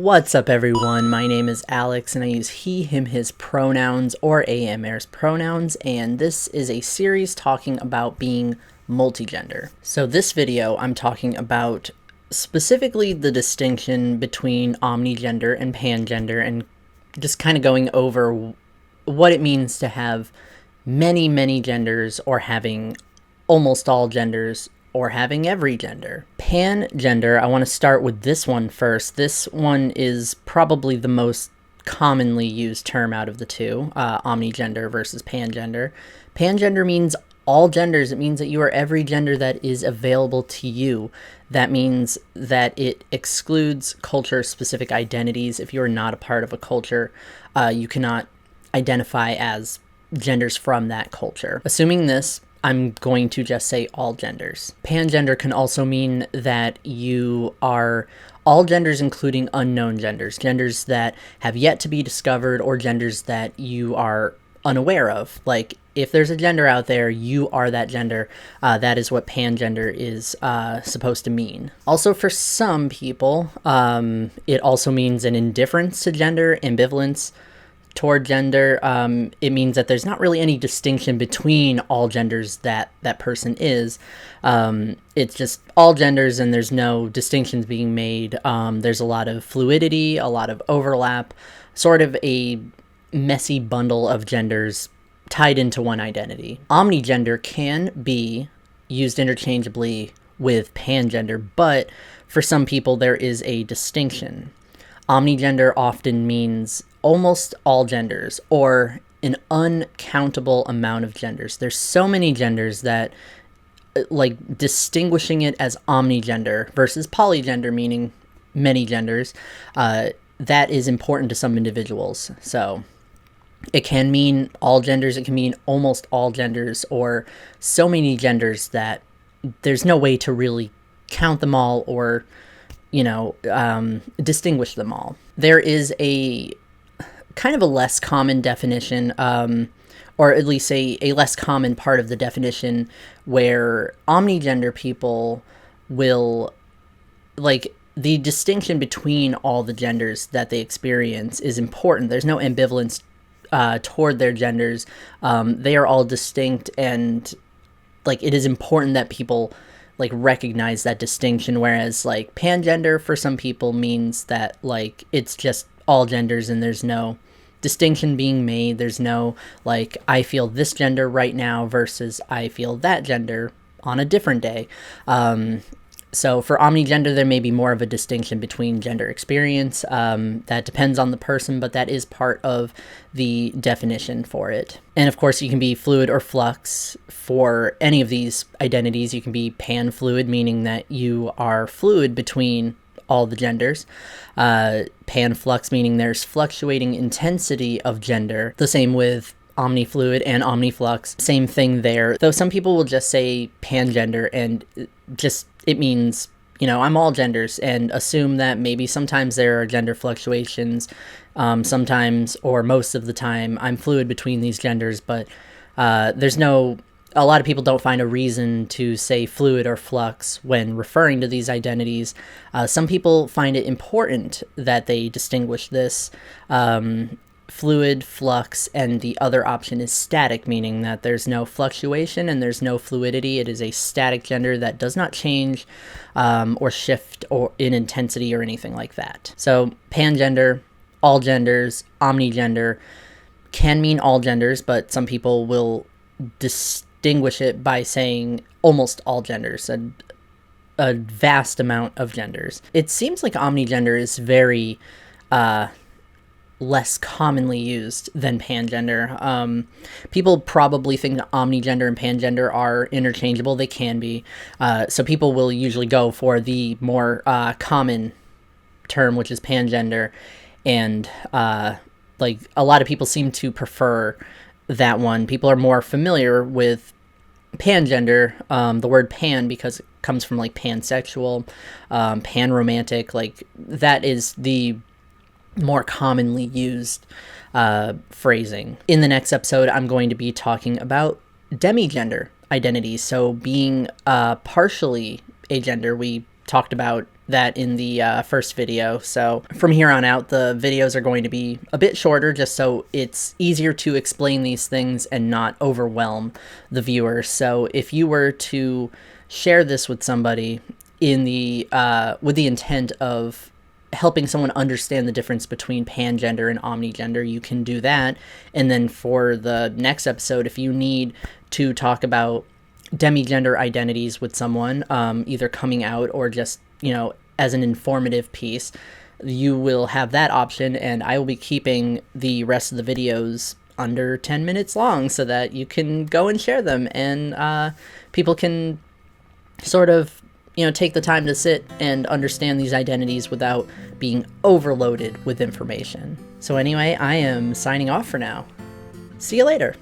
What's up, everyone? My name is Alex, and I use he, him, his pronouns, or AMR's pronouns, and this is a series talking about being multigender. So this video, I'm talking about specifically the distinction between omnigender and pangender, and just kind of going over what it means to have many genders, or having almost all genders, or having every gender. Pangender, I want to start with this one first. This one is probably the most commonly used term out of the two, omnigender versus pangender. Pangender means all genders. It means that you are every gender that is available to you. That means that it excludes culture-specific identities. If you are not a part of a culture, you cannot identify as genders from that culture. Assuming this, I'm going to just say all genders. Pangender can also mean that you are all genders, including unknown genders, genders that have yet to be discovered, or genders that you are unaware of. Like, if there's a gender out there, you are that gender. That is what pangender is supposed to mean. Also, for some people, it also means an indifference to gender, ambivalence toward gender. It means that there's not really any distinction between all genders that that person is. It's just all genders, and there's no distinctions being made. There's a lot of fluidity, a lot of overlap, sort of a messy bundle of genders tied into one identity. Omnigender can be used interchangeably with pangender, but for some people there is a distinction. Omnigender often means almost all genders, or an uncountable amount of genders. There's so many genders that, like, distinguishing it as omnigender versus polygender, meaning many genders, that is important to some individuals. So it can mean all genders, it can mean almost all genders, or so many genders that there's no way to really count them all, or distinguish them all. There is a kind of a less common definition, or at least a less common part of the definition, where omnigender people will, like, the distinction between all the genders that they experience is important. There's no ambivalence toward their genders. They are all distinct, and, like, it is important that people, like, recognize that distinction, whereas, like, pangender for some people means that, like, it's just all genders and there's no distinction being made. There's no, like, I feel this gender right now versus I feel that gender on a different day. So for omnigender, there may be more of a distinction between gender experience. That depends on the person, but that is part of the definition for it. And of course, you can be fluid or flux for any of these identities. You can be pan-fluid, meaning that you are fluid between all the genders. Pan-flux, meaning there's fluctuating intensity of gender. The same with omnifluid and omniflux. Same thing there. Though some people will just say pangender, and just, it means, I'm all genders, and assume that maybe sometimes there are gender fluctuations, sometimes, or most of the time, I'm fluid between these genders, but a lot of people don't find a reason to say fluid or flux when referring to these identities. Some people find it important that they distinguish this. Fluid, flux, and the other option is static, meaning that there's no fluctuation and there's no fluidity. It is a static gender that does not change or shift or in intensity or anything like that. So pangender, all genders, omnigender can mean all genders, but some people will distinguish it by saying almost all genders, a vast amount of genders. It seems like omnigender is very less commonly used than pangender. People probably think that omnigender and pangender are interchangeable. They can be. So people will usually go for the more common term, which is pangender, and like, a lot of people seem to prefer that one. People are more familiar with pangender, the word pan, because it comes from, like, pansexual, panromantic, like, that is the more commonly used phrasing. In the next episode, I'm going to be talking about demigender identities. So being partially agender, we talked about that in the first video. So from here on out, the videos are going to be a bit shorter, just so it's easier to explain these things and not overwhelm the viewer. So if you were to share this with somebody in the with the intent of helping someone understand the difference between pangender and omnigender, you can do that. And then for the next episode, if you need to talk about demigender identities with someone, either coming out or just, you know, as an informative piece, you will have that option, and I will be keeping the rest of the videos under 10 minutes long so that you can go and share them, and people can sort of, you know, take the time to sit and understand these identities without being overloaded with information. So anyway, I am signing off for now. See you later.